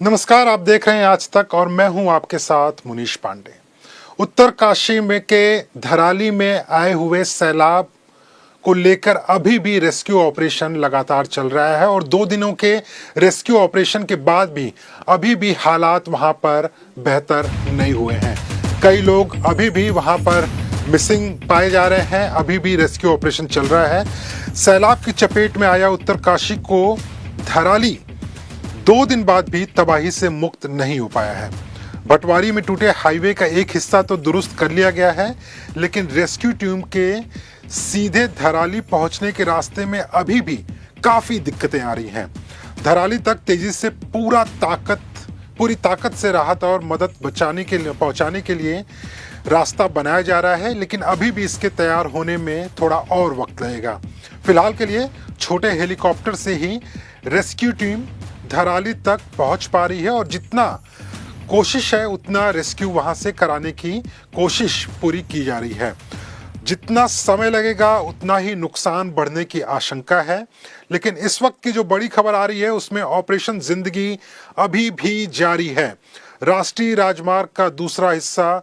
नमस्कार, आप देख रहे हैं आज तक और मैं हूं आपके साथ मुनीश पांडे। उत्तरकाशी में के धराली में आए हुए सैलाब को लेकर अभी भी रेस्क्यू ऑपरेशन लगातार चल रहा है और 2 दिनों के रेस्क्यू ऑपरेशन के बाद भी अभी भी हालात वहां पर बेहतर नहीं हुए हैं। कई लोग अभी भी वहां पर मिसिंग पाए जा रहे हैं। अभी भी रेस्क्यू ऑपरेशन चल रहा है। सैलाब की चपेट में आया उत्तरकाशी को धराली 2 दिन बाद भी तबाही से मुक्त नहीं हो पाया है। भटवारी में टूटे हाईवे का एक हिस्सा तो दुरुस्त कर लिया गया है, लेकिन रेस्क्यू टीम के सीधे धराली पहुंचने के रास्ते में अभी भी काफी दिक्कतें आ रही हैं। धराली तक तेजी से पूरी ताकत से राहत और मदद पहुंचाने के लिए रास्ता बनाया जा रहा है, लेकिन अभी भी इसके तैयार होने में थोड़ा और वक्त लगेगा। फिलहाल के लिए छोटे हेलीकॉप्टर से ही रेस्क्यू टीम धराली तक पहुंच पा रही है और जितना कोशिश है उतना रेस्क्यू वहां से कराने की कोशिश पूरी की जा रही है। जितना समय लगेगा उतना ही नुकसान बढ़ने की आशंका है, लेकिन इस वक्त की जो बड़ी खबर आ रही है उसमें ऑपरेशन जिंदगी अभी भी जारी है। राष्ट्रीय राजमार्ग का दूसरा हिस्सा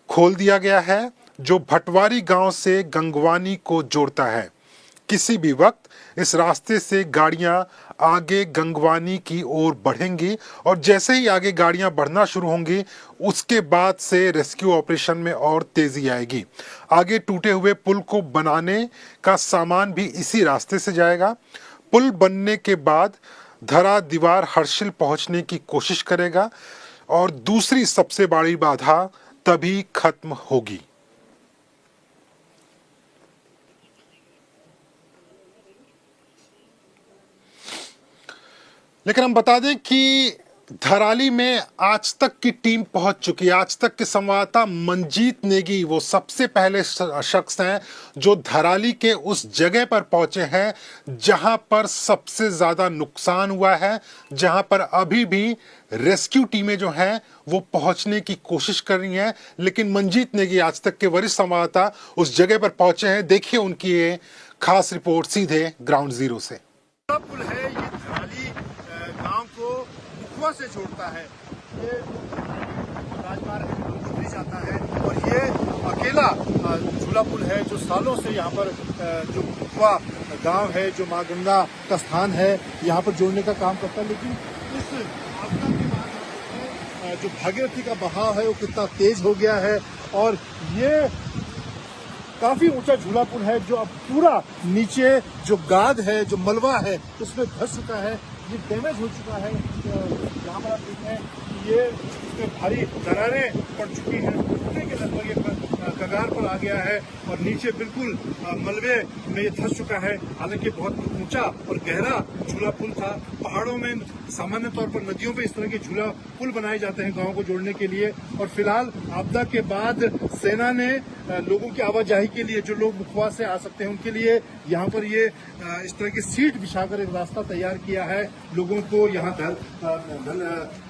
खोल दिया गया है जो भटवारी गांव से गंगवानी को जोड़ता है। किसी भी वक्त इस रास्ते से गाड़ियां आगे गंगवानी की ओर बढ़ेंगी और जैसे ही आगे गाड़ियां बढ़ना शुरू होंगी उसके बाद से रेस्क्यू ऑपरेशन में और तेजी आएगी। आगे टूटे हुए पुल को बनाने का सामान भी इसी रास्ते से जाएगा। पुल बनने के बाद धरा दीवार हर्षिल पहुंचने की कोशिश करेगा और दूसरी सबसे बड़ी बाधा तभी खत्म होगी। लेकिन हम बता दें कि धराली में आज तक की टीम पहुंच चुकी है। आज तक के संवाददाता मंजीत नेगी वो सबसे पहले शख्स हैं जो धराली के उस जगह पर पहुंचे हैं जहां पर सबसे ज्यादा नुकसान हुआ है, जहां पर अभी भी रेस्क्यू टीमें जो हैं वो पहुंचने की कोशिश कर रही हैं। लेकिन मंजीत नेगी आज तक के वरिष्ठ संवाददाता उस जगह पर पहुंचे हैं। देखिए उनकी ये खास रिपोर्ट सीधे ग्राउंड जीरो से। पुल है ये धराली गांव को मुखवा से जोड़ता है। ये राजमार्ग गुजरी जाता है और ये अकेला झूला पुल है जो सालों से यहाँ पर जो मुखवा गांव है, जो माँ गंगा का स्थान है, यहाँ पर जोड़ने का काम करता है। लेकिन इस आपदा के बाद जो भागीरथी का बहाव है वो कितना तेज हो गया है और ये काफी ऊंचा झूला पुल है जो अब पूरा नीचे जो गाद है, जो मलबा है उसमें धंस चुका है। ये डैमेज हो चुका है। यहाँ पर आप देखें कि ये इसमें भारी दरारें पड़ चुकी हैं, टूटने के लगभग ये कगार पर आ गया है और नीचे बिल्कुल मलबे में ये धंस चुका है। हालांकि बहुत ऊंचा और गहरा झूला पुल था। पहाड़ों में सामान्य तौर पर नदियों पे इस तरह के झूला पुल बनाए जाते हैं गांव को जोड़ने के लिए। और फिलहाल आपदा के बाद सेना ने लोगों की आवाजाही के लिए, जो लोग मुखवा से आ सकते हैं उनके लिए यहाँ पर ये इस तरह की सीट बिछाकर एक रास्ता तैयार किया है लोगों को यहाँ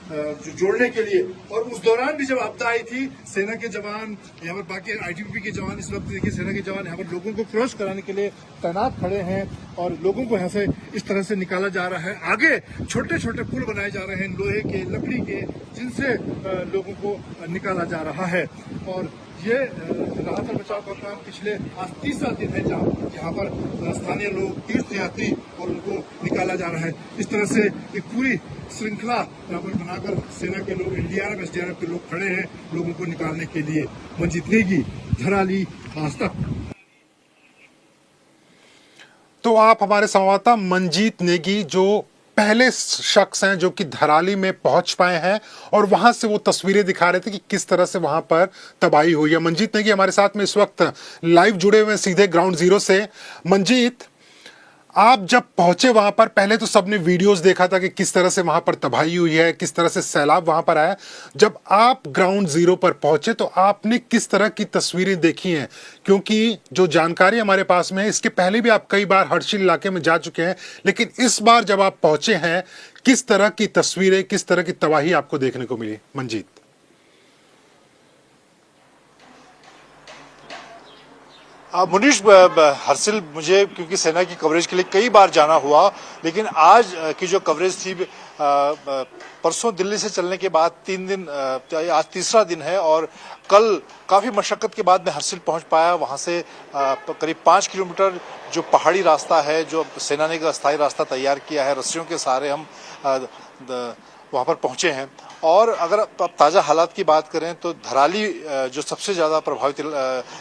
जोड़ने के लिए। और उस दौरान भी जब आपदा आई थी, सेना के जवान यहाँ पर, बाकी आईटीबीपी के जवान, इस वक्त देखिए सेना के जवान यहाँ पर लोगों को क्रॉस कराने के लिए तैनात खड़े हैं और लोगों को यहाँ से इस तरह से निकाला जा रहा है। आगे छोटे छोटे पुल बनाए जा रहे हैं लोहे के, लकड़ी के, जिनसे लोगों को निकाला जा रहा है। और ये राहत और बचाव का काम पिछले आज तीसरा दिन है जहाँ यहाँ पर स्थानीय लोग, तीर्थयात्री और उनको निकाला जा रहा है। इस तरह से एक पूरी श्रृंखला यहाँ पर बनाकर सेना के लोग, एनडीआरएफ, एसडीआरएफ के लोग खड़े हैं लोगों को निकालने के लिए। मंजीत नेगी, धराली, आज तक। तो आप हमारे संवाददाता मंजीत नेगी जो पहले शख्स हैं जो कि धराली में पहुंच पाए हैं और वहां से वो तस्वीरें दिखा रहे थे कि किस तरह से वहां पर तबाही हुई है। मंजीत नेगी हमारे साथ में इस वक्त लाइव जुड़े हुए हैं सीधे ग्राउंड जीरो से। मंजीत, आप जब पहुंचे वहां पर, पहले तो सबने वीडियोस देखा था कि किस तरह से वहां पर तबाही हुई है, किस तरह से सैलाब वहां पर आया। जब आप ग्राउंड जीरो पर पहुंचे तो आपने किस तरह की तस्वीरें देखी हैं? क्योंकि जो जानकारी हमारे पास में है, इसके पहले भी आप कई बार हर्षिल इलाके में जा चुके हैं, लेकिन इस बार जब आप पहुंचे हैं, किस तरह की तस्वीरें, किस तरह की तबाही आपको देखने को मिली? मंजीत। मुनीश, हर्षिल, मुझे क्योंकि सेना की कवरेज के लिए कई बार जाना हुआ, लेकिन आज की जो कवरेज थी परसों दिल्ली से चलने के बाद 3 दिन, आज तीसरा दिन है और कल काफ़ी मशक्क़त के बाद मैं हरसिल पहुंच पाया। वहां से करीब 5 किलोमीटर जो पहाड़ी रास्ता है, जो सेना ने एक अस्थायी रास्ता तैयार किया है, रस्सियों के सहारे हम वहां पर पहुंचे हैं। और अगर अब ताज़ा हालात की बात करें तो धराली जो सबसे ज़्यादा प्रभावित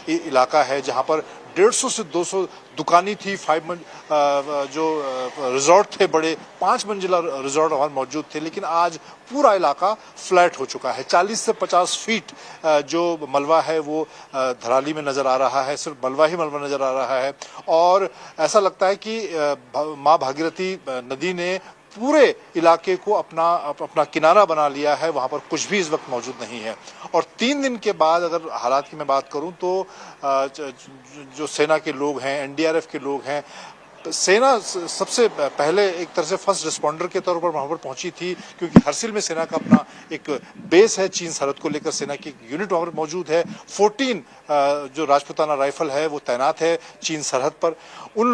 इलाका है, जहां पर 150 से 200 दुकानें थी, जो रिजॉर्ट थे, बड़े 5 मंजिला रिजॉर्ट वहां मौजूद थे, लेकिन आज पूरा इलाका फ्लैट हो चुका है। 40 से 50 फीट जो मलबा है वो धराली में नजर आ रहा है, सिर्फ मलबा ही मलबा नजर आ रहा है। और ऐसा लगता है कि माँ भागीरथी नदी ने पूरे इलाके को अपना किनारा बना लिया है, वहां पर कुछ भी इस वक्त मौजूद नहीं है। और 3 दिन के बाद अगर हालात की मैं बात करूं तो जो सेना के लोग हैं, एनडीआरएफ के लोग हैं, सेना सबसे पहले एक तरह से फर्स्ट रिस्पॉन्डर के तौर पर वहां पर पहुंची थी, क्योंकि हरसिल में सेना का अपना एक बेस है, चीन सरहद को लेकर सेना की यूनिट वहां पर मौजूद है। 14 जो राजपुताना राइफल है वो तैनात है चीन सरहद पर। वो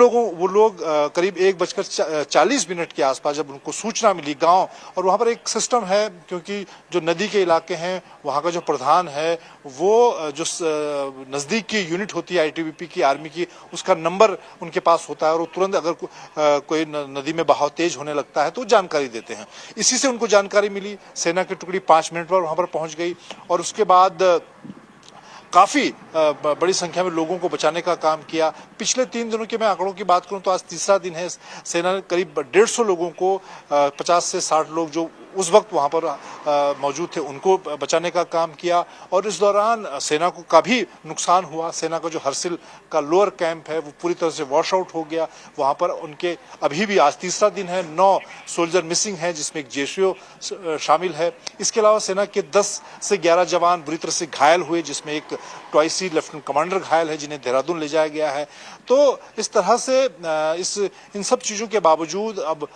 लोग करीब 1:40 के आसपास जब उनको सूचना मिली गांव, और वहां पर एक सिस्टम है, क्योंकि जो नदी के इलाके हैं वहां का जो प्रधान है वो जो नजदीक की यूनिट होती है आईटीबीपी की, आर्मी की, उसका नंबर उनके पास होता है और तुरंत अगर कोई नदी में बहाव तेज होने लगता है तो जानकारी देते हैं। इसी से उनको जानकारी मिली, सेना की टुकड़ी 5 मिनट पर वहां पर पहुंच गई और उसके बाद काफी बड़ी संख्या में लोगों को बचाने का काम किया। पिछले 3 दिनों के मैं आंकड़ों की बात करूं तो आज तीसरा दिन है। सेना ने करीब 150 लोगों को, 50 से 60 लोग जो उस वक्त वहां पर मौजूद थे, उनको बचाने का काम किया। और इस दौरान सेना को काफी नुकसान हुआ। सेना का जो हरसिल का लोअर कैंप है वो पूरी तरह से वॉश आउट हो गया। वहां पर उनके अभी भी आज तीसरा दिन है, 9 सोल्जर मिसिंग है, जिसमें एक जेसीओ शामिल है। इसके अलावा सेना के 10 से 11 जवान बुरी तरह से घायल हुए, जिसमें एक ट्वाइसी लेफ्टिनेंट कमांडर घायल है, जिन्हें देहरादून ले जाया गया है। तो इस तरह से इन सब चीजों के बावजूद अब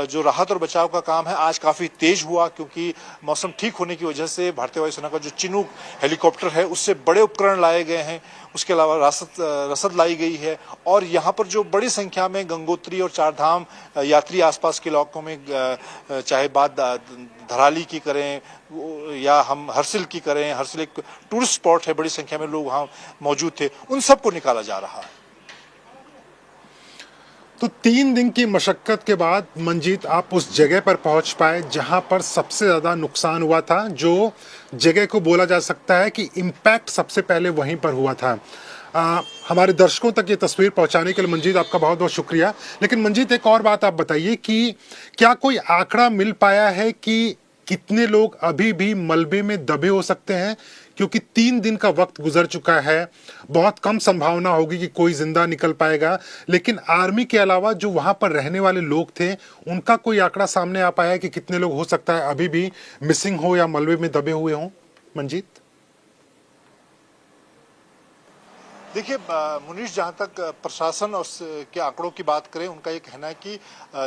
जो राहत और बचाव का काम है आज काफी तेज हुआ, क्योंकि मौसम ठीक होने की वजह से भारतीय वायुसेना का जो चिनूक हेलीकॉप्टर है उससे बड़े उपकरण लाए गए हैं। उसके अलावा रसद लाई गई है और यहाँ पर जो बड़ी संख्या में गंगोत्री और चारधाम यात्री आसपास के इलाकों में, चाहे बात धराली की करें या हम हरसिल की करें, हरसिल एक टूरिस्ट स्पॉट है, बड़ी संख्या में लोग वहां मौजूद थे, उन सबको निकाला जा रहा है। तो 3 दिन की मशक्कत के बाद मंजीत आप उस जगह पर पहुंच पाए जहां पर सबसे ज्यादा नुकसान हुआ था, जो जगह को बोला जा सकता है कि इम्पैक्ट सबसे पहले वहीं पर हुआ था। हमारे दर्शकों तक ये तस्वीर पहुंचाने के लिए मंजीत आपका बहुत बहुत शुक्रिया। लेकिन मंजीत, एक और बात आप बताइए कि क्या कोई आंकड़ा मिल पाया है कि कितने लोग अभी भी मलबे में दबे हो सकते हैं? क्योंकि 3 दिन का वक्त गुजर चुका है, बहुत कम संभावना होगी कि कोई जिंदा निकल पाएगा। लेकिन आर्मी के अलावा जो वहां पर रहने वाले लोग थे, उनका कोई आंकड़ा सामने आ पाया है कि कितने लोग हो सकता है अभी भी मिसिंग हो या मलबे में दबे हुए हों? मंजीत, देखिए मुनीश, जहाँ तक प्रशासन और के आंकड़ों की बात करें, उनका ये कहना है कि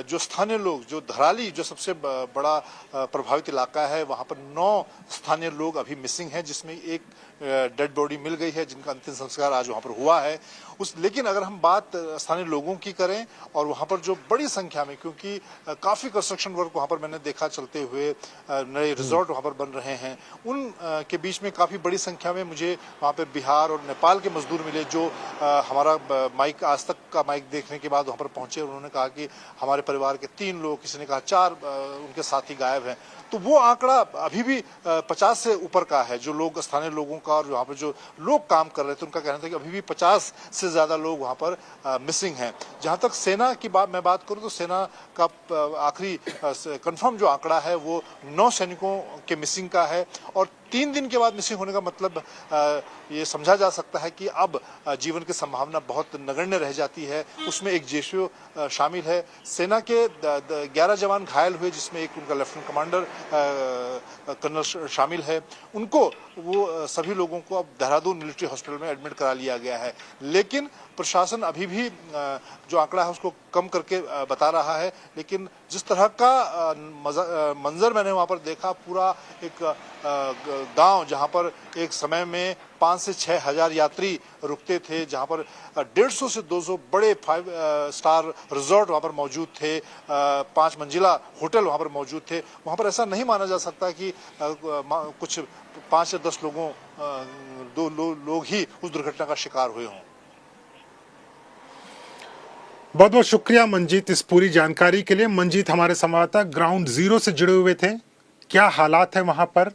जो स्थानीय लोग, जो धराली जो सबसे बड़ा प्रभावित इलाका है, वहाँ पर 9 स्थानीय लोग अभी मिसिंग हैं, जिसमें एक डेड बॉडी मिल गई है, जिनका अंतिम संस्कार आज वहाँ पर हुआ है। लेकिन अगर हम बात स्थानीय लोगों की करें और वहाँ पर जो बड़ी संख्या में, क्योंकि काफ़ी कंस्ट्रक्शन वर्क वहाँ पर मैंने देखा चलते हुए, नए रिजॉर्ट वहाँ पर बन रहे हैं, उन के बीच में काफ़ी बड़ी संख्या में मुझे वहाँ पर बिहार और नेपाल के मजदूर मिले, जो हमारा माइक आज तक का माइक देखने के बाद वहाँ पर पहुंचे। उन्होंने कहा कि हमारे परिवार के 3 लोग, किसी ने कहा 4 उनके साथी गायब हैं। तो वो आंकड़ा अभी भी 50 से ऊपर का है, जो लोग स्थानीय लोगों का और वहाँ पर जो लोग काम कर रहे थे उनका कहना था कि अभी भी 50 से ज्यादा लोग वहाँ पर मिसिंग हैं। जहाँ तक सेना की मैं बात करूँ तो सेना का आखिरी कंफर्म जो आंकड़ा है वो 9 सैनिकों के मिसिंग का है। और 3 दिन के बाद मिसिंग होने का मतलब ये समझा जा सकता है कि अब जीवन की संभावना बहुत नगण्य रह जाती है। उसमें एक जेसीओ शामिल है। सेना के 11 जवान घायल हुए, जिसमें एक उनका लेफ्टिनेंट कमांडर कर्नल शामिल है। उनको वो सभी लोगों को अब देहरादून मिलिट्री हॉस्पिटल में एडमिट करा लिया गया है। लेकिन प्रशासन अभी भी जो आंकड़ा है उसको कम करके बता रहा है। लेकिन जिस तरह का मंजर मैंने वहां पर देखा, पूरा एक गांव जहां पर एक समय में 5 से 6 हजार यात्री रुकते थे, जहां पर 150 से 200 बड़े 5 स्टार रिजॉर्ट वहां पर मौजूद थे, 5 मंजिला होटल वहां पर मौजूद थे। वहां पर ऐसा नहीं माना जा सकता कि कुछ 5 या 10 लोगों लोग ही उस दुर्घटना का शिकार हुए हों। बहुत बहुत शुक्रिया मंजीत इस पूरी जानकारी के लिए। मंजीत हमारे संवाददाता ग्राउंड जीरो से जुड़े हुए थे। क्या हालात है वहां पर,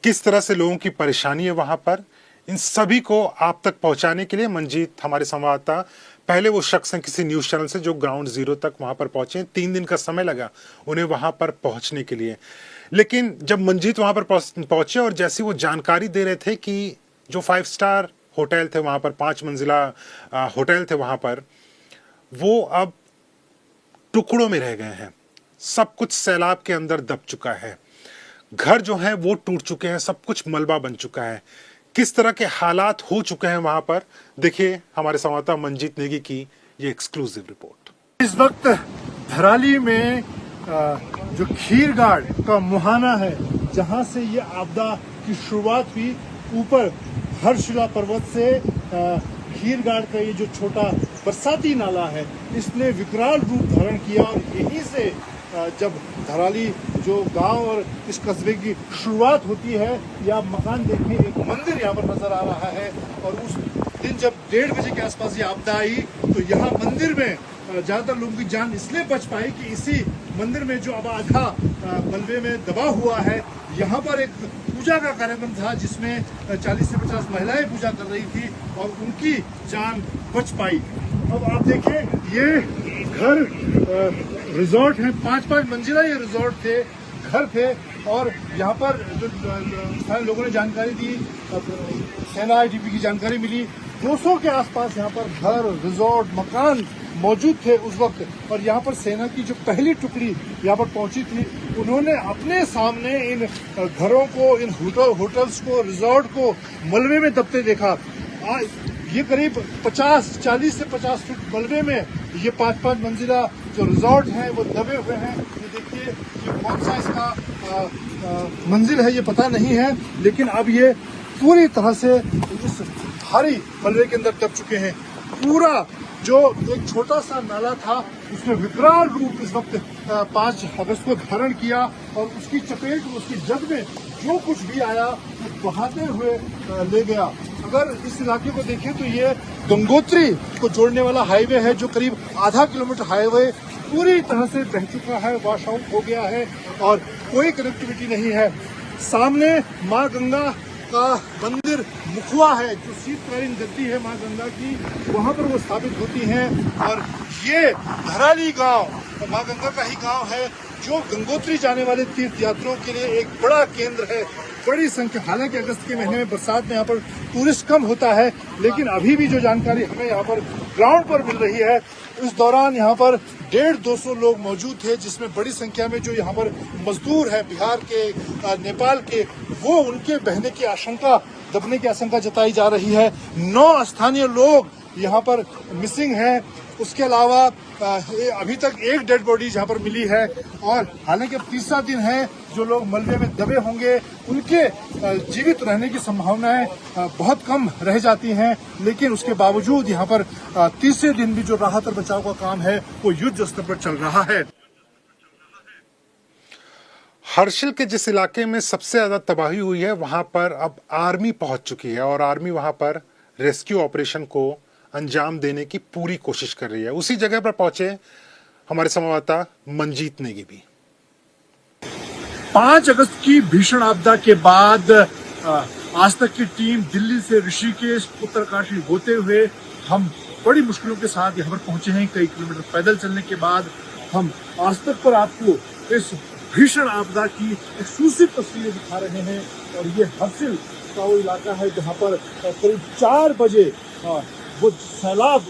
किस तरह से लोगों की परेशानी है वहां पर, इन सभी को आप तक पहुंचाने के लिए मंजीत हमारे संवाददाता पहले वो शख्स हैं किसी न्यूज चैनल से जो ग्राउंड जीरो तक वहां पर पहुंचे। 3 दिन का समय लगा उन्हें वहां पर पहुंचने के लिए। लेकिन जब मंजीत वहां पर पहुंचे और जैसी वो जानकारी दे रहे थे कि जो 5 स्टार होटल थे वहां पर, 5 मंजिला होटल थे वहां पर, वो अब टुकड़ों में रह गए हैं। सब कुछ सैलाब के अंदर दब चुका है, घर जो हैं वो टूट चुके हैं, सब कुछ मलबा बन चुका है। किस तरह के हालात हो चुके हैं वहां पर, देखिए हमारे संवाददाता मंजीत नेगी की ये एक्सक्लूसिव रिपोर्ट। इस वक्त धराली में जो खीरगाड़ का मुहाना है, जहां से ये आपदा की शुरुआत हुई, ऊपर हर्षिला पर्वत से खीरगाड़ का ये जो छोटा बरसाती नाला है, इसने विकराल रूप धारण किया और यहीं से जब धराली जो गांव और इस कस्बे की शुरुआत होती है, या मकान देखें, एक मंदिर यहाँ पर नजर आ रहा है। और उस दिन जब 1:30 बजे के आसपास ये आपदा आई तो यहाँ मंदिर में ज्यादातर लोगों की जान इसलिए बच पाई कि इसी मंदिर में जो अब आधा मलबे में दबा हुआ है, यहाँ पर एक पूजा का कार्यक्रम था जिसमें 40 से 50 महिलाएं पूजा कर रही थी और उनकी जान बच पाई। अब आप देखें, ये घर रिजॉर्ट है, 5-5 मंजिला ये रिजॉर्ट थे, घर थे। और यहाँ पर जो स्थानीय लोगों ने जानकारी दी, सेना आईटीबी की जानकारी मिली, 200 के आसपास यहाँ पर घर, रिजॉर्ट, मकान मौजूद थे उस वक्त। और यहाँ पर सेना की जो पहली टुकड़ी यहाँ पर पहुंची थी, उन्होंने अपने सामने इन घरों को, इन होटल्स को, रिजॉर्ट को मलबे में दबते देखा। ये करीब 40 से 50 फीट मलबे में ये 5-5 मंजिला जो रिजॉर्ट हैं वो दबे हुए हैं। ये देखिए, ये कौन सा इसका मंजिल है ये पता नहीं है, लेकिन अब ये पूरी तरह से इस भारी मलबे के अंदर दब चुके हैं। पूरा जो एक छोटा सा नाला था उसने विकराल रूप इस वक्त 5 अगस्त को धारण किया और उसकी चपेट में, उसकी जद में जो कुछ भी आया वो बहाते हुए ले गया। अगर इस इलाके को देखें तो ये गंगोत्री को जोड़ने वाला हाईवे है, जो करीब आधा किलोमीटर हाईवे पूरी तरह से बह चुका है, वॉश आउट हो गया है और कोई कनेक्टिविटी नहीं है। सामने माँ गंगा का मंदिर मुखवा है, जो शीतकालीन गद्दी है माँ गंगा की, वहां पर वो स्थापित होती हैं। और ये धराली गांव माँ गंगा का ही गांव है, जो गंगोत्री जाने वाले तीर्थ यात्रियों के लिए एक बड़ा केंद्र है। बड़ी संख्या, हालांकि अगस्त के महीने में बरसात में यहाँ पर टूरिस्ट कम होता है, लेकिन अभी भी जो जानकारी हमें यहाँ पर ग्राउंड पर मिल रही है, इस दौरान यहाँ पर 150-200 लोग मौजूद थे, जिसमें बड़ी संख्या में जो यहाँ पर मजदूर हैं बिहार के, नेपाल के, वो उनके बहने की आशंका, दबने की आशंका जताई जा रही है। 9 स्थानीय लोग यहाँ पर मिसिंग हैं। उसके अलावा अभी तक एक डेड बॉडी यहाँ पर मिली है। और हालांकि अब तीसरा दिन है, जो लोग मलबे में दबे होंगे उनके जीवित रहने की संभावनाएं बहुत कम रह जाती हैं, लेकिन उसके बावजूद यहाँ पर तीसरे दिन भी जो राहत और बचाव का काम है वो युद्ध स्तर पर चल रहा है। हर्षिल के जिस इलाके में सबसे ज्यादा तबाही हुई है, वहां पर अब आर्मी पहुंच चुकी है और आर्मी वहां पर रेस्क्यू ऑपरेशन को अंजाम देने की पूरी कोशिश कर रही है। उसी जगह पर पहुंचे हमारे संवाददाता मंजीत नेगी भी। 5 अगस्त की भीषण आपदा के बाद आज तक की टीम दिल्ली से ऋषिकेश, उत्तरकाशी होते हुए हम बड़ी मुश्किलों के साथ यहाँ पर पहुंचे हैं। कई किलोमीटर पैदल चलने के बाद हम आज तक पर आपको इस भीषण आपदा की एक्सक्लूसिव तस्वीरें दिखा रहे हैं। और ये हर्षिल का वो इलाका है जहाँ पर करीब 4 बजे वो सैलाब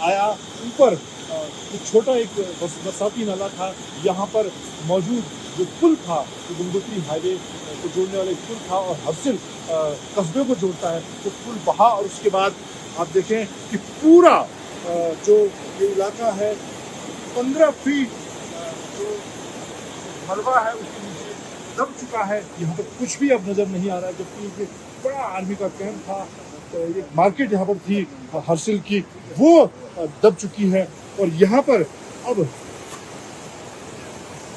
आया। ऊपर एक छोटा एक बरसाती नाला था, यहाँ पर मौजूद जो पुल था, जो गंगोत्री हाईवे को जोड़ने वाला पुल था और हर्षिल कस्बे को जोड़ता है, तो पुल बहा। और उसके बाद आप देखें कि पूरा जो ये इलाका है 15 फीट जो मलबा है उसके नीचे दब चुका है। यहाँ पर कुछ भी अब नजर नहीं आ रहा है, जबकि एक बड़ा आर्मी का कैंप था, एक मार्केट यहाँ पर थी हर्सिल की, वो दब चुकी है। और यहाँ पर अब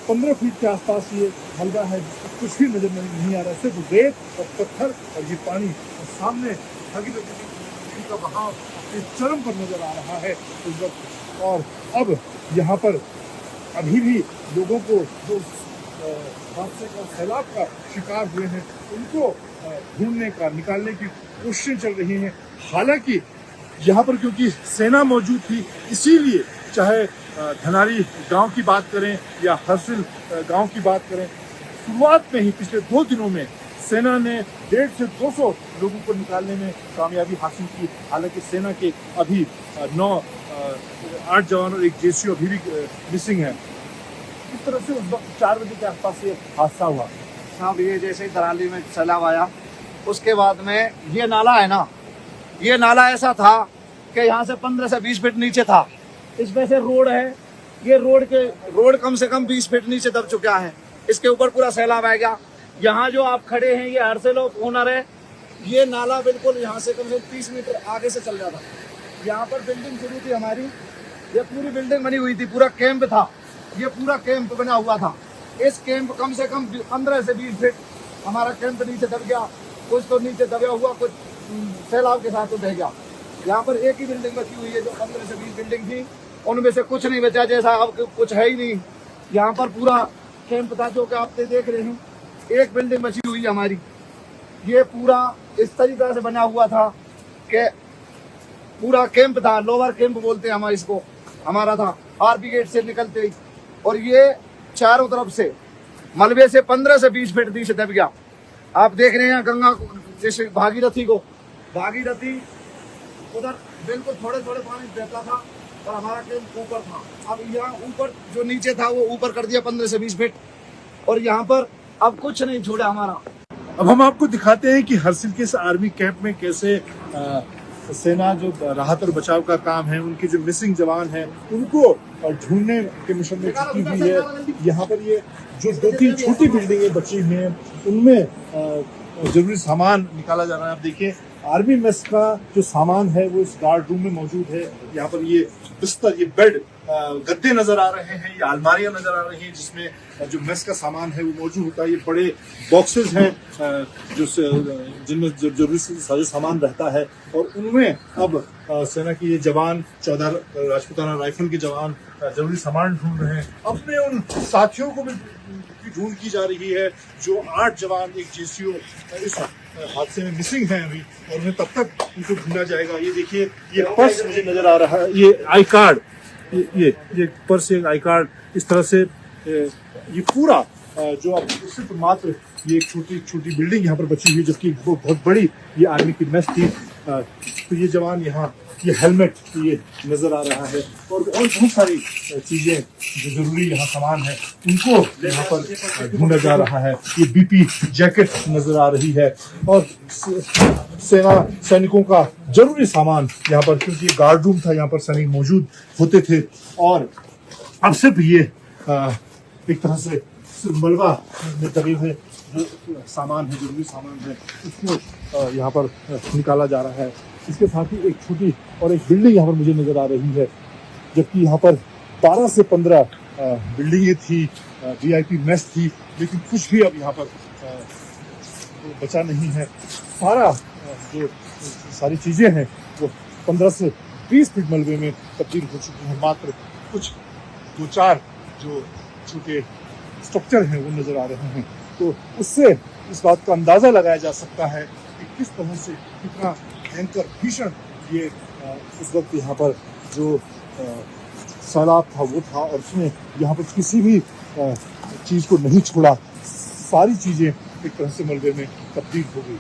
15 फीट के आसपास ये हल्का है, जिसको कुछ भी नजर नहीं आ रहा है, सिर्फ रेत और पत्थर और ये पानी। और सामने भागीरथी का बहाव अपने चरम पर नजर आ रहा है इस वक्त। और अब यहाँ पर अभी भी लोगों को जो हादसे का सैलाब का शिकार हुए हैं उनको ढूंढने का, निकालने की कोशिशें चल रही हैं। हालांकि यहाँ पर क्योंकि सेना मौजूद थी, इसीलिए चाहे धनारी गांव की बात करें या हर्सिल गांव की बात करें, शुरुआत में ही पिछले 2 दिनों में सेना ने 150 से 200 लोगों को निकालने में कामयाबी हासिल की। हालांकि सेना के अभी 8 जवान और एक जेसीओ अभी भी मिसिंग है। इस तरह से उस वक्त 4 बजे के आसपास ये हादसा हुआ। साहब ये जैसे ही दराली में सैलाब आया, उसके बाद में ये नाला है ना, ये नाला ऐसा था कि यहाँ से 15 से 20 फीट नीचे था। इसमें से रोड है, ये रोड कम से कम 20 फीट नीचे दब चुका है। इसके ऊपर पूरा सैलाब आएगा। यहाँ जो आप खड़े हैं ये हर्सिल ओनर है, ये नाला बिल्कुल यहाँ से कम से कम 30 मीटर आगे से चल जाता। यहाँ पर बिल्डिंग शुरू थी हमारी, ये पूरी बिल्डिंग बनी हुई थी, पूरा कैंप था, ये पूरा कैंप बना हुआ था। इस कैंप कम से कम 15 से 20 फीट हमारा कैंप नीचे दब गया। कुछ तो नीचे दबा हुआ, कुछ सैलाब के साथ तो बह गया। यहाँ पर एक ही बिल्डिंग बची हुई है, जो 15 से 20 बिल्डिंग थी उनमें से कुछ नहीं बचा, जैसा अब कुछ है ही नहीं। यहाँ पर पूरा कैंप था, जो कि आप देख रहे हैं, एक बिल्डिंग बची हुई है हमारी। ये पूरा इस तरीके से बना हुआ था कि पूरा कैंप था, लोअर कैंप बोलते हैं हमारे इसको, हमारा था आरपी गेट से निकलते ही। और ये चारों तरफ से मलबे से 15 से 20 फीट नीचे दब गया। आप देख रहे हैं गंगा को, जैसे भागीरथी उधर बिल्कुल थोड़े थोड़े पानी बहता था और हमारा कैंप ऊपर था। अब यहाँ ऊपर जो नीचे था वो ऊपर कर दिया 15 से 20 फीट, और यहाँ पर अब कुछ नहीं छोड़ा हमारा। अब हम आपको दिखाते हैं कि हर्सिल के इस आर्मी कैंप में कैसे सेना जो राहत और बचाव का काम है, उनके जो मिसिंग जवान हैं उनको ढूंढने के मिशन में जुटी हुई है। यहाँ पर ये जो 2-3 छोटी बिल्डिंगें बची हुई हैं उनमें जरूरी सामान निकाला जा रहा है। आप देखिए आर्मी मेस का जो सामान है वो इस गार्ड रूम में मौजूद है। यहाँ पर ये बिस्तर, ये बेड, गद्दे नजर आ रहे हैं, ये अलमारियां नजर आ रही हैं जिसमें जो मेस का सामान है वो मौजूद होता है। ये बड़े बॉक्सेस हैं जिनमें जरूरी साजो सामान रहता है, और उनमें अब सेना के ये जवान 14 राजपूताना राइफल के जवान जरूरी सामान ढूंढ रहे हैं। अपने उन साथियों को भी ढूंढ की जा रही है जो 8 जवान, एक जेसीओ इस हादसे में मिसिंग हैं अभी, और उन्हें तब तक उनको ढूंढा जाएगा। ये देखिए, ये पर्स मुझे नजर आ रहा है, ये आई कार्ड, ये पर्स, ये आई कार्ड, इस तरह से ये पूरा जो आप सिर्फ मात्र ये एक छोटी बिल्डिंग यहाँ पर बची हुई है, जबकि वो बहुत बड़ी ये आर्मी की मेस थी। तो ये जवान यहाँ, ये हेलमेट ये नजर आ रहा है, और बहुत सारी चीजें जो जरूरी यहाँ सामान है उनको यहाँ पर ढूंढा जा रहा है। ये बीपी जैकेट नजर आ रही है, और सैनिकों का जरूरी सामान यहाँ पर, क्योंकि गार्ड रूम था, यहाँ पर सैनिक मौजूद होते थे। और अब सिर्फ ये एक तरह से मलबा में दबे हुए जो सामान है, जरूरी सामान है, उसको यहाँ पर निकाला जा रहा है। इसके साथ ही एक छोटी और एक बिल्डिंग यहाँ पर मुझे नजर आ रही है, जबकि यहाँ पर 12 से 15 बिल्डिंगें थी, वीआईपी मेस थी, लेकिन कुछ भी अब यहाँ पर बचा नहीं है। जो सारी चीजें हैं वो 15 से 20 फीट मलबे में तब्दील हो चुकी हैं। मात्र कुछ 2-4 जो छोटे स्ट्रक्चर हैं वो नजर आ रहे हैं। तो उससे इस बात का अंदाजा लगाया जा सकता है कि किस तरह से, कितना भयंकर भीषण ये उस वक्त यहाँ पर जो सैलाब था वो था, और उसने यहाँ पर किसी भी चीज़ को नहीं छोड़ा। सारी चीज़ें एक तरह से मलबे में तब्दील हो गई।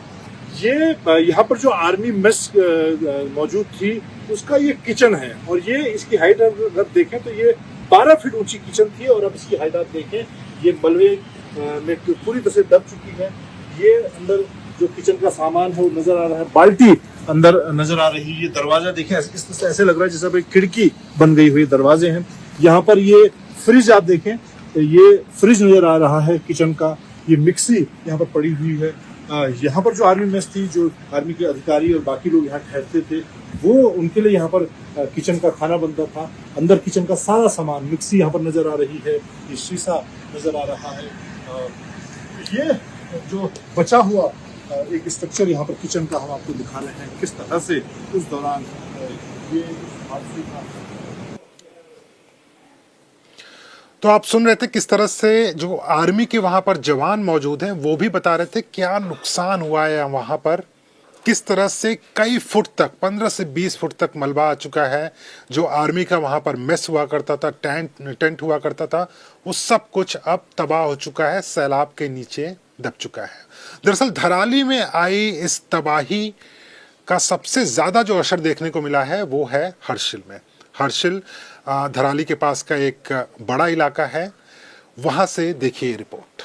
ये यहाँ पर जो आर्मी मेस मौजूद थी उसका ये किचन है, और ये इसकी हाइट अगर देखें तो ये 12 फीट ऊंची किचन थी, और अब इसकी हाइट आप देखें ये मलबे में पूरी तरह से दब चुकी है। ये अंदर जो किचन का सामान है वो नजर आ रहा है, बाल्टी अंदर नजर आ रही है। ये दरवाजा देखें, इस तरह से ऐसे लग रहा है जैसे एक खिड़की बन गई हुई दरवाजे हैं। यहाँ पर ये फ्रिज आप देखें, ये फ्रिज नजर आ रहा है किचन का। ये मिक्सी यहाँ पर पड़ी हुई है। यहाँ पर जो आर्मी मेस थी, जो आर्मी के अधिकारी और बाकी लोग यहाँ ठहरते थे, वो उनके लिए यहाँ पर किचन का खाना बनता था। अंदर किचन का सारा सामान, मिक्सी यहाँ पर नजर आ रही है, ये शीशा नजर आ रहा है। ये जो बचा हुआ एक स्ट्रक्चर यहाँ पर किचन का हम आपको दिखा रहे हैं, किस तरह से उस दौरान ये हादसे का। तो आप सुन रहे थे किस तरह से जो आर्मी के वहां पर जवान मौजूद हैं वो भी बता रहे थे क्या नुकसान हुआ है वहां पर, किस तरह से कई फुट तक 15 से 20 फुट तक मलबा आ चुका है। जो आर्मी का वहां पर मेस हुआ करता था, टेंट हुआ करता था, वो सब कुछ अब तबाह हो चुका है, सैलाब के नीचे दब चुका है। दरअसल धराली में आई इस तबाही का सबसे ज्यादा जो असर देखने को मिला है वो है हर्षिल में। हर्षिल धराली के पास का एक बड़ा इलाका है, वहां से देखिए रिपोर्ट।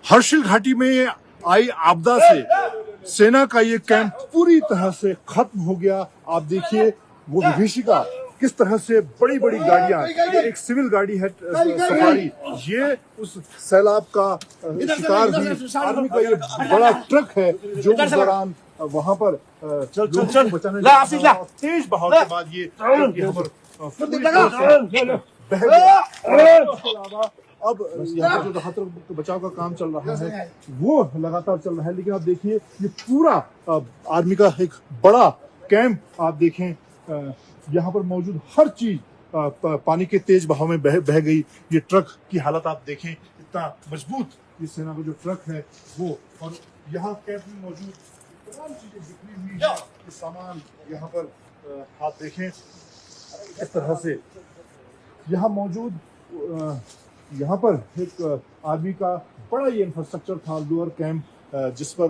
हर्षिल घाटी में आई आपदा से सेना का ये कैंप पूरी तरह से खत्म हो गया। आप देखिए वो विभीषिका किस तरह से बड़ी बड़ी गाड़ियां, एक सिविल गाड़ी है सफारी, ये उस सैलाब का शिकार हुई। आर्मी का ये बड़ा ट्रक है जो उस दौरान वहां पर चल बचाने तेज बहाव के बाद ये यहाँ पर बह गया। इसके अलावा अब यहाँ पर जो राहत बचाव का काम चल रहा है वो लगातार चल रहा है, लेकिन आप देखिए ये पूरा आर्मी का एक बड़ा कैंप आप देखें, यहाँ पर मौजूद हर चीज पानी के तेज बहाव में बह गई। ये ट्रक की हालत आप देखें, इतना मजबूत ये सेना का जो ट्रक है वो, और यहाँ कैंप में मौजूद तमाम चीजें बिखरी हुई है। ये सामान यहाँ पर आप देखें इस तरह से यहाँ मौजूद, यहाँ पर एक आर्मी का बड़ा ये इंफ्रास्ट्रक्चर था, लोअर कैंप, जिस पर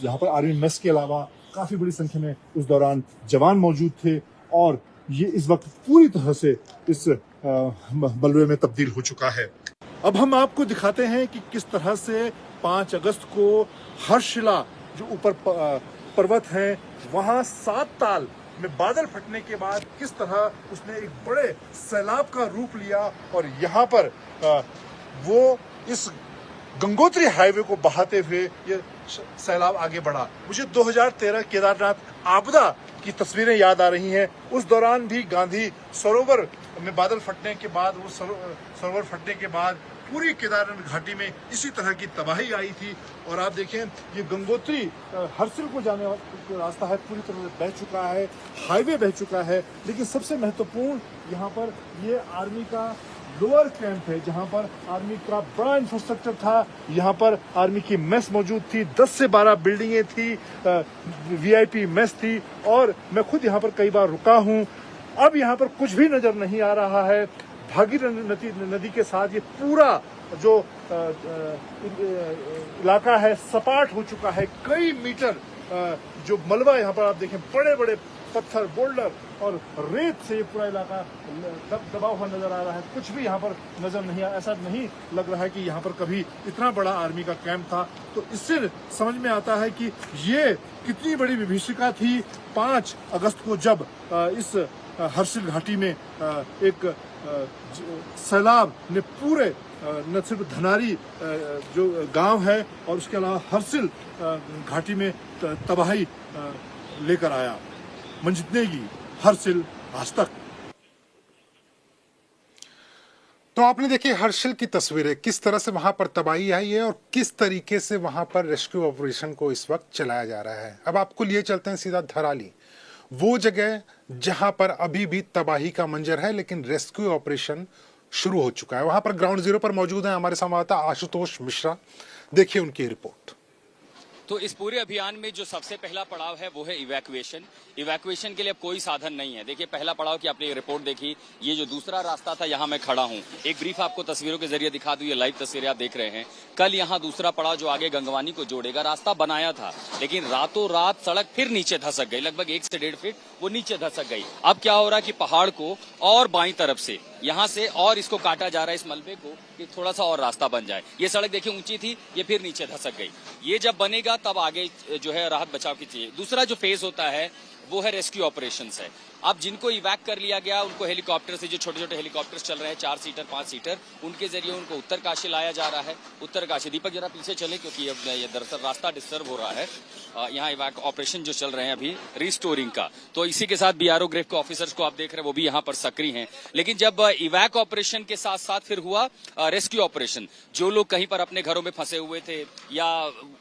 यहाँ पर आर्मी मेस के अलावा काफी बड़ी संख्या में उस दौरान जवान मौजूद थे, और ये इस वक्त पूरी तरह से इस बलवे में तब्दील हो चुका है। अब हम आपको दिखाते हैं कि किस तरह से 5 अगस्त को हर्षिला जो ऊपर पर्वत है वहां 7 ताल में बादल फटने के बाद किस तरह उसने एक बड़े सैलाब का रूप लिया, और यहाँ पर वो इस गंगोत्री हाईवे को बहाते हुए ये सैलाब आगे बढ़ा। मुझे 2013 केदारनाथ आपदा की तस्वीरें याद आ रही हैं। उस दौरान भी गांधी सरोवर में बादल फटने के बाद, वो सरोवर फटने के बाद पूरी केदारनाथ घाटी में इसी तरह की तबाही आई थी। और आप देखें ये गंगोत्री हर्षिल को जाने वाला रास्ता है, पूरी तरह से बह चुका है, हाईवे बह चुका है। लेकिन सबसे महत्वपूर्ण यहाँ पर ये आर्मी का लोअर कैंप है, जहाँ पर आर्मी का बड़ा इंफ्रास्ट्रक्चर था। यहाँ पर आर्मी की मेस मौजूद थी, 10 से 12 बिल्डिंगें थी, वीआईपी मेस थी, और मैं खुद यहाँ पर कई बार रुका हूँ। अब यहाँ पर कुछ भी नजर नहीं आ रहा है। भागीरथी नदी के साथ ये पूरा जो इलाका है सपाट हो चुका है। कई मीटर जो मलबा यहाँ पर आप देखें, बड़े बड़े पत्थर, बोल्डर और रेत से ये पूरा इलाका दबा हुआ नजर आ रहा है। कुछ भी यहाँ पर नजर नहीं आ, ऐसा नहीं लग रहा है कि यहाँ पर कभी इतना बड़ा आर्मी का कैंप था। तो इससे समझ में आता है कि ये कितनी बड़ी विभीषिका थी 5 अगस्त को, जब इस हर्षिल घाटी में एक सैलाब ने पूरे न सिर्फ धनारी जो गांव है और उसके अलावा हर्षिल घाटी में तबाही लेकर आया। मंजित नेगी, हर्षिल, आज तक। तो आपने देखी हर्षिल की तस्वीरें, किस तरह से वहां पर तबाही आई है और किस तरीके से वहां पर रेस्क्यू ऑपरेशन को इस वक्त चलाया जा रहा है। अब आपको लिए चलते हैं सीधा धराली, वो जगह जहां पर अभी भी तबाही का मंजर है, लेकिन रेस्क्यू ऑपरेशन शुरू हो चुका है। वहां पर ग्राउंड जीरो पर मौजूद है हमारे संवाददाता आशुतोष मिश्रा, देखिए उनकी रिपोर्ट। तो इस पूरे अभियान में जो सबसे पहला पड़ाव है वो है इवैक्यूएशन। इवैक्यूएशन के लिए अब कोई साधन नहीं है। देखिए पहला पड़ाव की आपने रिपोर्ट देखी, ये जो दूसरा रास्ता था यहाँ मैं खड़ा हूँ, एक ब्रीफ आपको तस्वीरों के जरिए दिखा दूं, ये लाइव तस्वीरें आप देख रहे हैं। कल यहाँ दूसरा पड़ाव जो आगे गंगवानी को जोड़ेगा, रास्ता बनाया था, लेकिन रातों रात सड़क फिर नीचे धसक गई, लगभग 1 से 1.5 फीट वो नीचे धसक गई। अब क्या हो रहा है कि पहाड़ को और बाईं तरफ से यहाँ से और इसको काटा जा रहा है, इस मलबे को, कि थोड़ा सा और रास्ता बन जाए। ये सड़क देखिए ऊंची थी, ये फिर नीचे धसक गई। ये जब बनेगा तब आगे जो है राहत बचाव की चाहिए। दूसरा जो फेज होता है वो है रेस्क्यू ऑपरेशंस है। अब जिनको इवैक कर लिया गया उनको हेलीकॉप्टर से, जो छोटे छोटे हेलीकॉप्टर्स चल रहे हैं 4 सीटर 5 सीटर, उनके जरिए उनको उत्तरकाशी लाया जा रहा है। उत्तरकाशी, दीपक जरा पीछे चले क्योंकि अब ये दरअसल रास्ता डिस्टर्ब हो रहा है। यहाँ इवैक ऑपरेशन जो चल रहे हैं अभी रिस्टोरिंग का, तो इसी के साथ बीआरओ ग्रेफ के ऑफिसर्स को आप देख रहे हैं वो भी यहाँ पर सक्रिय हैं। लेकिन जब इवैक ऑपरेशन के साथ साथ फिर हुआ रेस्क्यू ऑपरेशन, जो लोग कहीं पर अपने घरों में फंसे हुए थे या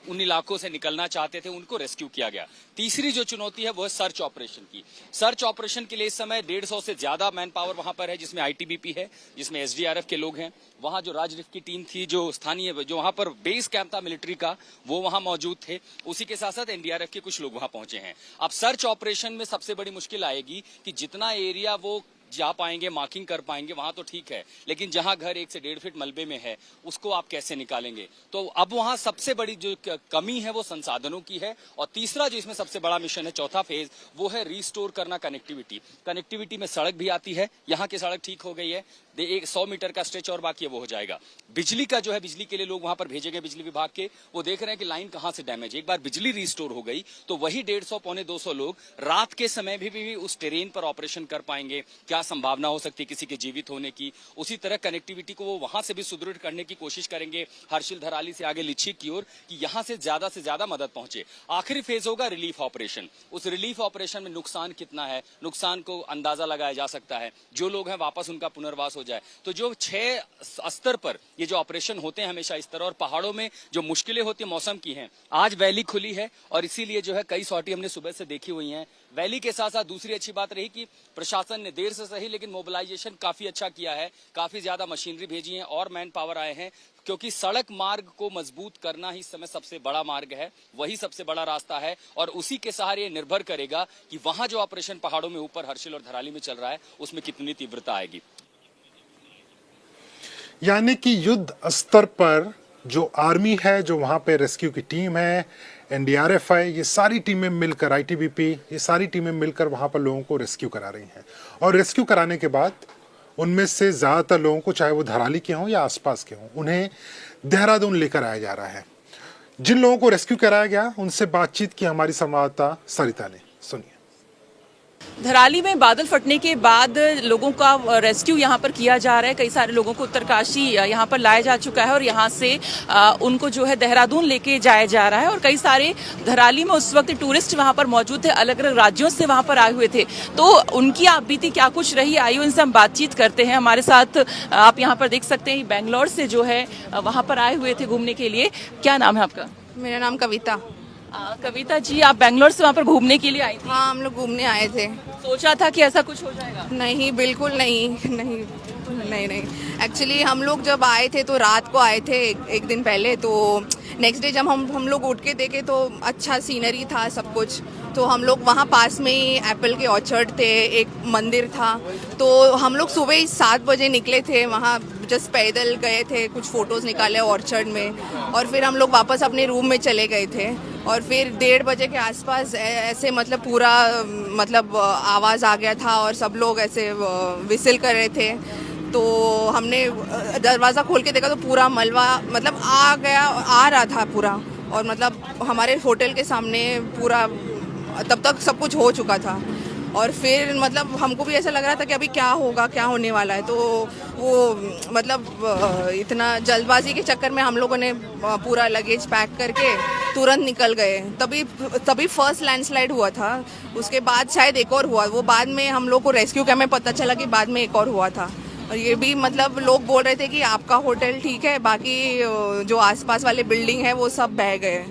उन इलाकों से निकलना चाहते थे उनको रेस्क्यू किया गया। तीसरी जो चुनौती है वो है सर्च ऑपरेशन की। सर्च ऑपरेशन के लिए इस समय 150 से ज्यादा मैन पावर वहां पर है, जिसमें आईटीबीपी है, जिसमें एसडीआरएफ के लोग हैं। वहां जो राजरिफ की टीम थी, जो स्थानीय, जो वहां पर बेस कैंप था मिलिट्री का, वो वहां मौजूद थे। उसी के साथ साथ एनडीआरएफ के कुछ लोग वहां पहुंचे हैं। अब सर्च ऑपरेशन में सबसे बड़ी मुश्किल आएगी कि जितना एरिया वो जा पाएंगे, मार्किंग कर पाएंगे, वहां तो ठीक है, लेकिन जहां घर 1 से 1.5 फीट मलबे में है उसको आप कैसे निकालेंगे? तो अब वहां सबसे बड़ी जो कमी है वो संसाधनों की है। और तीसरा जो इसमें सबसे बड़ा मिशन है, चौथा फेज, वो है रिस्टोर करना कनेक्टिविटी। कनेक्टिविटी में सड़क भी आती है, यहाँ की सड़क ठीक हो गई है, 100 मीटर का स्ट्रेच और बाकी है, वो हो जाएगा। बिजली का जो है, बिजली के लिए लोग वहां पर भेजे गए बिजली विभाग के, वो देख रहे हैं कि लाइन कहां से डैमेज है। एक बार बिजली रिस्टोर हो गई तो वही 150 पौने 200 लोग रात के समय भी उस टेरेन पर ऑपरेशन कर पाएंगे। क्या संभावना हो सकती है किसी के जीवित होने की? उसी तरह कनेक्टिविटी को वो वहां से भी सुदृढ़ करने की कोशिश करेंगे, हर्षिल धराली से आगे लिच्छिक की ओर, कि यहां से ज्यादा मदद पहुंचे। आखिरी फेज होगा रिलीफ ऑपरेशन। उस रिलीफ ऑपरेशन में नुकसान कितना है, नुकसान को अंदाजा लगाया जा सकता है। जो लोग हैं वापस उनका पुनर्वास हो जाए। तो जो 6 स्तर पर ये जो ऑपरेशन होते हैं हमेशा इस तरह, और पहाड़ों में जो मुश्किलें होती है मौसम की हैं, आज वैली खुली है और इसीलिए जो है कई सॉर्टी हमने सुबह से देखी हुई हैं। वैली के साथ साथ दूसरी अच्छी बात रही कि प्रशासन ने देर से सही लेकिन मोबिलाइजेशन काफी अच्छा किया है, काफी ज्यादा मशीनरी भेजी है और मैन पावर आए हैं, क्योंकि सड़क मार्ग को मजबूत करना ही इस समय सबसे बड़ा मार्ग है, वही सबसे बड़ा रास्ता है। और उसी के सहारे ये निर्भर करेगा कि वहां जो ऑपरेशन पहाड़ों में ऊपर हर्षिल और धराली में चल रहा है उसमें कितनी तीव्रता आएगी। यानी कि युद्ध स्तर पर जो आर्मी है, जो वहाँ पे रेस्क्यू की टीम है, एनडीआरएफ है, ये सारी टीमें मिलकर, आईटीबीपी, ये सारी टीमें मिलकर वहाँ पर लोगों को रेस्क्यू करा रही हैं। और रेस्क्यू कराने के बाद उनमें से ज़्यादातर लोगों को, चाहे वो धराली के हों या आसपास के हों, उन्हें देहरादून लेकर आया जा रहा है। जिन लोगों को रेस्क्यू कराया गया उनसे बातचीत की हमारी संवाददाता सरिता ने। सुनिए। धराली में बादल फटने के बाद लोगों का रेस्क्यू यहाँ पर किया जा रहा है। कई सारे लोगों को उत्तरकाशी यहाँ पर लाया जा चुका है और यहाँ से उनको जो है देहरादून लेके जाया जा रहा है। और कई सारे धराली में उस वक्त टूरिस्ट वहाँ पर मौजूद थे, अलग अलग राज्यों से वहाँ पर आए हुए थे। तो उनकी आप बीती क्या कुछ रही, आइए उनसे हम बातचीत करते हैं। हमारे साथ आप यहाँ पर देख सकते हैं बेंगलोर से जो है वहाँ पर आए हुए थे घूमने के लिए। क्या नाम है आपका? मेरा नाम कविता। कविता जी, आप बेंगलोर से वहाँ पर घूमने के लिए आई थी? हाँ, हम लोग घूमने आए थे। सोचा था कि ऐसा कुछ हो जाएगा? नहीं, बिल्कुल नहीं, नहीं नहीं नहीं। एक्चुअली हम लोग जब आए थे तो रात को आए थे, एक दिन पहले। तो नेक्स्ट डे जब हम लोग उठ के देखे तो अच्छा सीनरी था, सब कुछ। तो हम लोग वहाँ पास में ही एप्पल के ऑर्चर्ड थे, एक मंदिर था। तो हम लोग सुबह ही 7 बजे निकले थे, वहाँ जस्ट पैदल गए थे, कुछ फ़ोटोज़ निकाले ऑर्चर्ड में, और फिर हम लोग वापस अपने रूम में चले गए थे। और फिर 1:30 बजे के आसपास ऐसे मतलब पूरा मतलब आवाज़ आ गया था और सब लोग ऐसे विसिल कर रहे थे। तो हमने दरवाज़ा खोल के देखा तो पूरा मलबा मतलब आ रहा था पूरा, और मतलब हमारे होटल के सामने पूरा तब तक सब कुछ हो चुका था। और फिर मतलब हमको भी ऐसा लग रहा था कि अभी क्या होगा, क्या होने वाला है। तो वो मतलब इतना जल्दबाजी के चक्कर में हम लोगों ने पूरा लगेज पैक करके तुरंत निकल गए। तभी फर्स्ट लैंडस्लाइड हुआ था, उसके बाद शायद एक और हुआ। वो बाद में हम लोग को रेस्क्यू कैम्प में पता चला कि बाद में एक और हुआ था। और ये भी मतलब लोग बोल रहे थे कि आपका होटल ठीक है, बाकी जो आसपास वाले बिल्डिंग है वो सब बह गए।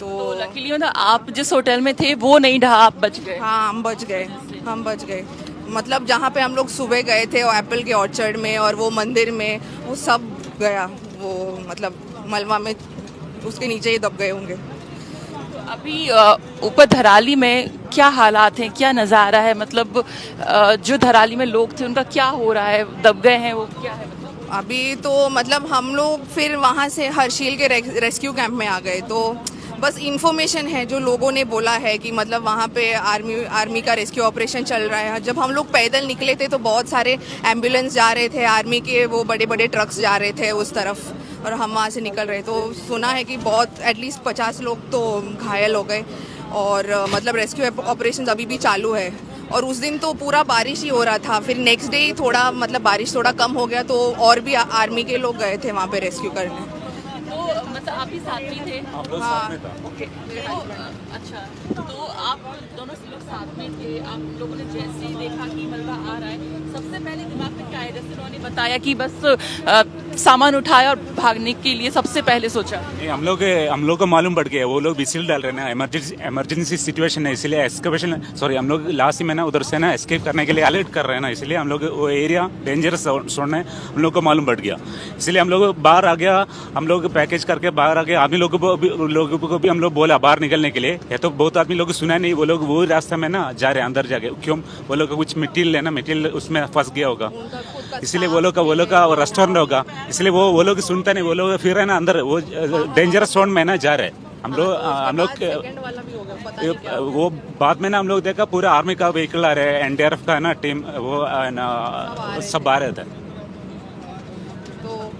तो लकीली मतलब आप जिस होटल में थे वो नहीं ढहा, आप बच गए? हाँ, हम बच गए। मतलब जहाँ पे हम लोग सुबह गए थे और एप्पल के ऑर्चर्ड में और वो मंदिर में, वो सब गया। वो मतलब मलबा में उसके नीचे ही दब गए होंगे। तो अभी ऊपर धराली में क्या हालात हैं, क्या नज़ारा है? मतलब जो धराली में लोग थे उनका क्या हो रहा है, दब गए हैं वो, क्या है? अभी तो मतलब हम लोग फिर वहाँ से हर्षिल के रेस्क्यू कैंप में आ गए। तो बस इन्फॉर्मेशन है जो लोगों ने बोला है कि मतलब वहाँ पे आर्मी का रेस्क्यू ऑपरेशन चल रहा है। जब हम लोग पैदल निकले थे तो बहुत सारे एम्बुलेंस जा रहे थे, आर्मी के वो बड़े बड़े ट्रक्स जा रहे थे उस तरफ, और हम वहाँ से निकल रहे। तो सुना है कि बहुत एटलीस्ट 50 लोग तो घायल हो गए। और मतलब रेस्क्यू ऑपरेशन अभी भी चालू है। और उस दिन तो पूरा बारिश ही हो रहा था। फिर नेक्स्ट डे थोड़ा मतलब बारिश थोड़ा कम हो गया तो और भी आर्मी के लोग गए थे वहाँ पे रेस्क्यू करने। तो मतलब आप भी साथ में थे? हाँ, ओके, तो अच्छा, तो आप दोनों लोग साथ में थे, आप लोगों ने जैसे ही देखा कि मलबा आ रहा है, सबसे पहले दिमाग में क्या है? जैसे उन्होंने बताया कि बस सामान उठाया और भागने के लिए सबसे पहले सोचा। नहीं, हम लोग को मालूम पड़ गया, वो लोग विसिल डाल रहे हैं ना, इमरजेंसी सिचुएशन है, इसलिए एस्केपेशन सॉरी हम लोग लास्ट में ना उधर से ना एस्केप करने के लिए अलर्ट कर रहे हैं ना, इसलिए हम लोग वो एरिया डेंजरस जोन है, हम लोग को मालूम पड़ गया, इसलिए हम लोग बाहर आ गया। हम लोग पैकेज करके बाहर आ गए। आदमी लोगों को भी हम लोग बोला बाहर निकलने के लिए, या तो बहुत आदमी लोग सुना नहीं, वो लोग वो रास्ते में ना जा रहे हैं अंदर जाके, क्यों वो लोग कुछ मटेरियल लेना, मटेरियल उसमें फंस गया होगा, इसलिए वो लोग का रेस्टोरेंट होगा, इसलिए वो लोग सुनता नहीं, वो लोग फिर है ना अंदर वो डेंजरस जोन में ना जा रहे हैं। हम लोग वो बाद में ना हम लोग देखा पूरा आर्मी का व्हीकल आ रहे हैं, एनडीआरएफ का ना टीम वो सब आ रहे थे। तो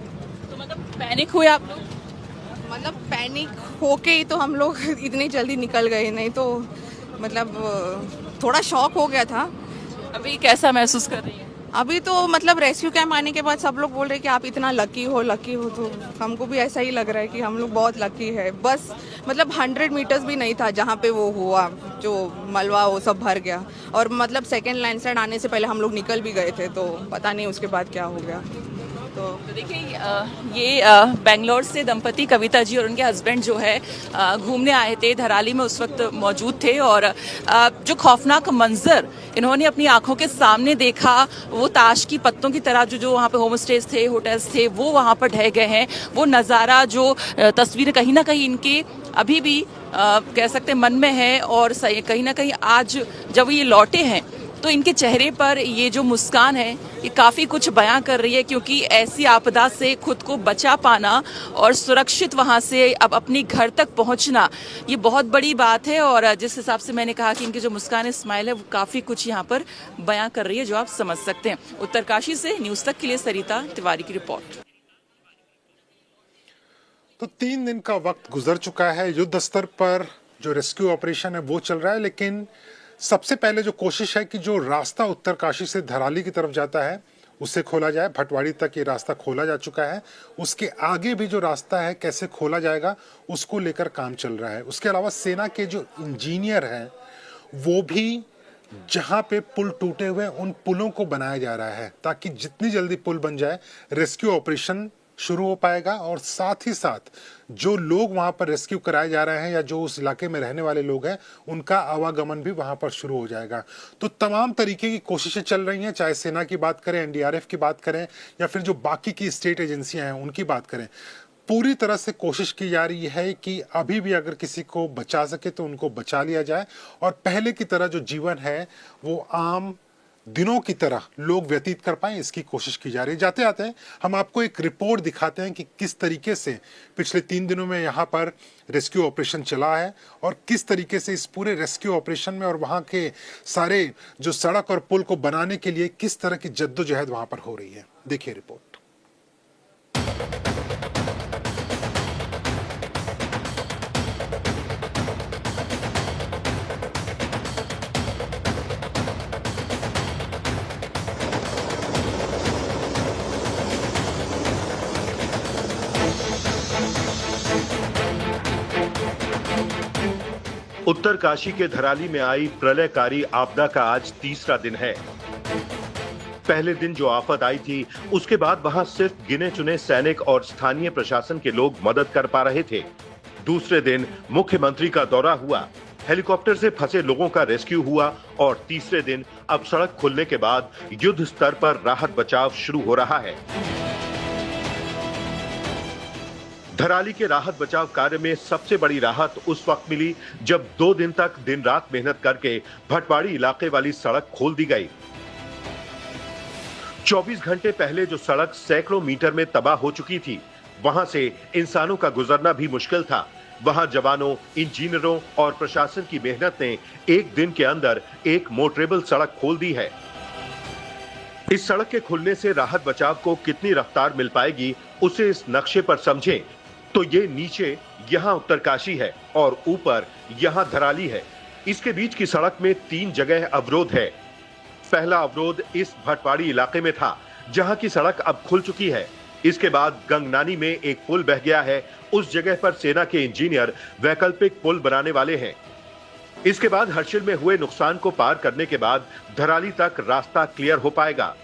मतलब पैनिक हुए आप लोग? मतलब पैनिक होके ही तो हम लोग इतनी जल्दी निकल गए, नहीं तो मतलब थोड़ा शॉक हो गया था। अभी कैसा महसूस कर रही हैं? अभी तो मतलब रेस्क्यू कैंप आने के बाद सब लोग बोल रहे हैं कि आप इतना लकी हो, तो हमको भी ऐसा ही लग रहा है कि हम लोग बहुत लकी है। बस मतलब 100 मीटर्स भी नहीं था जहाँ पे वो हुआ, जो मलबा वो सब भर गया, और मतलब सेकेंड लैंडस्लाइड आने से पहले हम लोग निकल भी गए थे, तो पता नहीं उसके बाद क्या हो गया। तो देखिए ये बेंगलोर से दंपति कविता जी और उनके हस्बैंड जो है घूमने आए थे, धराली में उस वक्त मौजूद थे, और जो खौफनाक मंजर इन्होंने अपनी आंखों के सामने देखा, वो ताश की पत्तों की तरह जो वहाँ पे होम स्टेज थे, होटल्स थे, वो वहाँ पर ढह गए हैं। वो नज़ारा, जो तस्वीरें कहीं ना कहीं इनके अभी भी कह सकते हैं मन में है, और कहीं ना कहीं आज जब ये लौटे हैं तो इनके चेहरे पर ये जो मुस्कान है ये काफ़ी कुछ बयां कर रही है, क्योंकि ऐसी आपदा से खुद को बचा पाना और सुरक्षित वहां से अब अपने घर तक पहुंचना, ये बहुत बड़ी बात है। और जिस हिसाब से मैंने कहा कि इनकी जो मुस्कान है, स्माइल है, वो काफ़ी कुछ यहाँ पर बयां कर रही है, जो आप समझ सकते हैं। उत्तरकाशी से न्यूज़ तक के लिए सरिता तिवारी की रिपोर्ट। तो 3 दिन का वक्त गुजर चुका है, युद्ध स्तर पर जो रेस्क्यू ऑपरेशन है वो चल रहा है, लेकिन सबसे पहले जो कोशिश है कि जो रास्ता उत्तरकाशी से धराली की तरफ जाता है उसे खोला जाए। भटवाड़ी तक ये रास्ता खोला जा चुका है, उसके आगे भी जो रास्ता है कैसे खोला जाएगा उसको लेकर काम चल रहा है। उसके अलावा सेना के जो इंजीनियर हैं वो भी जहां पे पुल टूटे हुए उन पुलों को बनाया जा रहा है, ताकि जितनी जल्दी पुल बन जाए रेस्क्यू ऑपरेशन शुरू हो पाएगा, और साथ ही साथ जो लोग वहां पर रेस्क्यू कराए जा रहे हैं या जो उस इलाके में रहने वाले लोग हैं उनका आवागमन भी वहां पर शुरू हो जाएगा। तो तमाम तरीके की कोशिशें चल रही हैं, चाहे सेना की बात करें, एनडीआरएफ की बात करें, या फिर जो बाकी की स्टेट एजेंसियां हैं उनकी बात करें। पूरी तरह से कोशिश की जा रही है कि अभी भी अगर किसी को बचा सके तो उनको बचा लिया जाए, और पहले की तरह जो जीवन है वो आम दिनों की तरह लोग व्यतीत कर पाएं, इसकी कोशिश की जा रही है। जाते आते हैं हम आपको एक रिपोर्ट दिखाते हैं कि किस तरीके से पिछले 3 दिनों में यहाँ पर रेस्क्यू ऑपरेशन चला है, और किस तरीके से इस पूरे रेस्क्यू ऑपरेशन में और वहाँ के सारे जो सड़क और पुल को बनाने के लिए किस तरह की जद्दोजहद वहाँ पर हो रही है। देखिए रिपोर्ट। उत्तरकाशी के धराली में आई प्रलयकारी आपदा का आज तीसरा दिन है। पहले दिन जो आफत आई थी उसके बाद वहां सिर्फ गिने चुने सैनिक और स्थानीय प्रशासन के लोग मदद कर पा रहे थे। दूसरे दिन मुख्यमंत्री का दौरा हुआ, हेलीकॉप्टर से फंसे लोगों का रेस्क्यू हुआ, और तीसरे दिन अब सड़क खुलने के बाद युद्ध स्तर पर राहत बचाव शुरू हो रहा है। धराली के राहत बचाव कार्य में सबसे बड़ी राहत उस वक्त मिली जब 2 दिन तक दिन रात मेहनत करके भटवाड़ी इलाके वाली सड़क खोल दी गई। 24 घंटे पहले जो सड़क सैकड़ों मीटर में तबाह हो चुकी थी, वहां से इंसानों का गुजरना भी मुश्किल था। वहां जवानों, इंजीनियरों और प्रशासन की मेहनत ने एक दिन के अंदर एक मोटरेबल सड़क खोल दी है। इस सड़क के खुलने से राहत बचाव को कितनी रफ्तार मिल पाएगी उसे इस नक्शे पर समझें तो ये नीचे यहां उत्तरकाशी है और ऊपर यहां धराली है। इसके बीच की सड़क में 3 जगह अवरोध है। पहला अवरोध इस भटवाड़ी इलाके में था, जहां की सड़क अब खुल चुकी है। इसके बाद गंगनानी में एक पुल बह गया है। उस जगह पर सेना के इंजीनियर वैकल्पिक पुल बनाने वाले हैं। इसके बाद हर्षिल में हुए नुकसान को पार करने के बाद धराली तक रास्ता क्लियर हो पाएगा।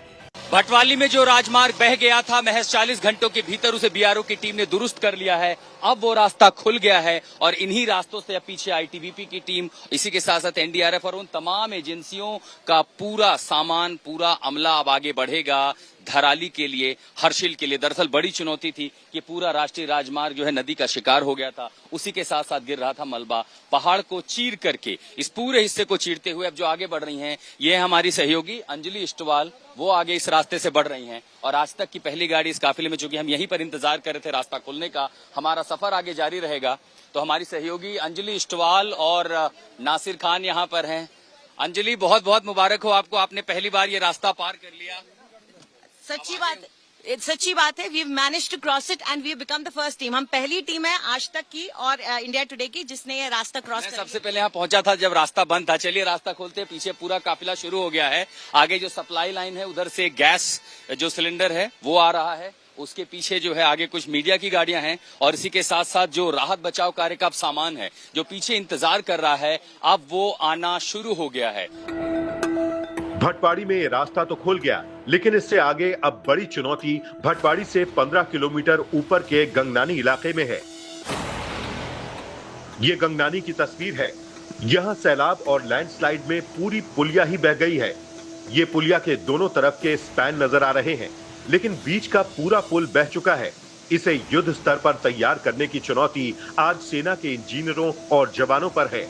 भटवाली में जो राजमार्ग बह गया था, महज 40 घंटों के भीतर उसे बीआरओ की टीम ने दुरुस्त कर लिया है। अब वो रास्ता खुल गया है और इन्हीं रास्तों से अब पीछे आईटीबीपी की टीम, इसी के साथ साथ एनडीआरएफ और उन तमाम एजेंसियों का पूरा सामान, पूरा अमला अब आगे बढ़ेगा धराली के लिए, हर्षिल के लिए। दरअसल बड़ी चुनौती थी कि पूरा राष्ट्रीय राजमार्ग जो है नदी का शिकार हो गया था, उसी के साथ साथ गिर रहा था मलबा। पहाड़ को चीर करके, इस पूरे हिस्से को चीरते हुए अब जो आगे बढ़ रही हैं, ये हमारी सहयोगी अंजलि इष्टवाल, वो आगे इस रास्ते से बढ़ रही हैं। और आज तक की पहली गाड़ी इस काफिले में, चूंकि हम यहीं पर इंतजार कर रहे थे रास्ता खुलने का, हमारा सफर आगे जारी रहेगा। तो हमारी सहयोगी अंजलि इष्टवाल और नासिर खान यहाँ पर हैं। अंजलि, बहुत बहुत मुबारक हो आपको, आपने पहली बार ये रास्ता पार कर लिया। सच्ची बात है। We manage to cross it and we become the first team. हम पहली टीम है आज तक की और इंडिया टुडे की जिसने ये रास्ता क्रॉस किया। सबसे पहले यहाँ पहुंचा था जब रास्ता बंद था। चलिए रास्ता खोलते, पीछे पूरा काफिला शुरू हो गया है। आगे जो सप्लाई लाइन है, उधर से गैस जो सिलेंडर है वो आ रहा है। उसके पीछे जो है आगे कुछ मीडिया की गाड़ियां हैं और इसी के साथ साथ जो राहत बचाव कार्य का सामान है जो पीछे इंतजार कर रहा है, अब वो आना शुरू हो गया है। भटवाड़ी में रास्ता तो खुल गया, लेकिन इससे आगे अब बड़ी चुनौती भटवाड़ी से 15 किलोमीटर ऊपर के गंगनानी इलाके में है। ये गंगनानी की तस्वीर है। यहाँ सैलाब और लैंडस्लाइड में पूरी पुलिया ही बह गई है। ये पुलिया के दोनों तरफ के स्पैन नजर आ रहे हैं, लेकिन बीच का पूरा पुल बह चुका है। इसे युद्ध स्तर पर तैयार करने की चुनौती आज सेना के इंजीनियरों और जवानों पर है।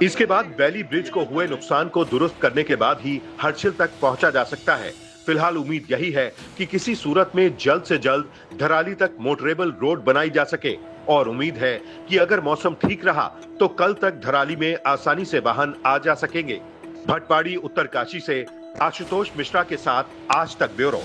इसके बाद वैली ब्रिज को हुए नुकसान को दुरुस्त करने के बाद ही हर्षिल तक पहुंचा जा सकता है। फिलहाल उम्मीद यही है कि किसी सूरत में जल्द से जल्द धराली तक मोटरेबल रोड बनाई जा सके और उम्मीद है कि अगर मौसम ठीक रहा तो कल तक धराली में आसानी से वाहन आ जा सकेंगे। भटवाड़ी उत्तरकाशी से आशुतोष मिश्रा के साथ आज तक ब्यूरो।